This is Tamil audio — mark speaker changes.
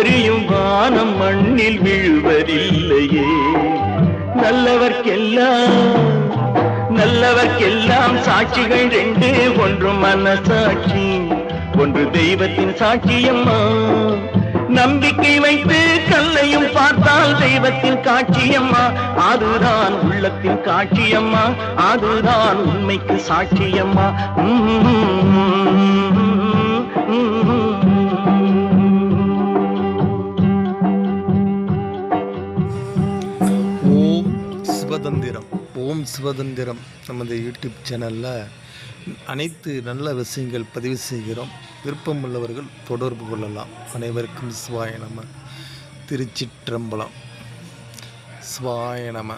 Speaker 1: கண்டறியும் வானம் மண்ணில் விழுவதில்லையே. நல்லவர்க்கெல்லாம் சாட்சிகள் ரெண்டு, ஒன்று மனசாட்சி, ஒன்று தெய்வத்தின் சாட்சியம்மா. நம்பிக்கை வைத்து கல்லையும் பார்த்தால் தெய்வத்தின் காட்சியம்மா. அதுதான் உள்ளத்தின் காட்சியம்மா, அதுதான் உண்மைக்கு சாட்சியம்மா.
Speaker 2: ஓம் சிவதந்திரம் நமது யூடியூப் சேனலில் அனைத்து நல்ல விஷயங்கள் பதிவு செய்கிறோம். விருப்பமுள்ளவர்கள் தொடர்பு கொள்ளலாம். அனைவருக்கும் சிவாய நம. திருச்சிற்றம்பலம். சிவாய நம.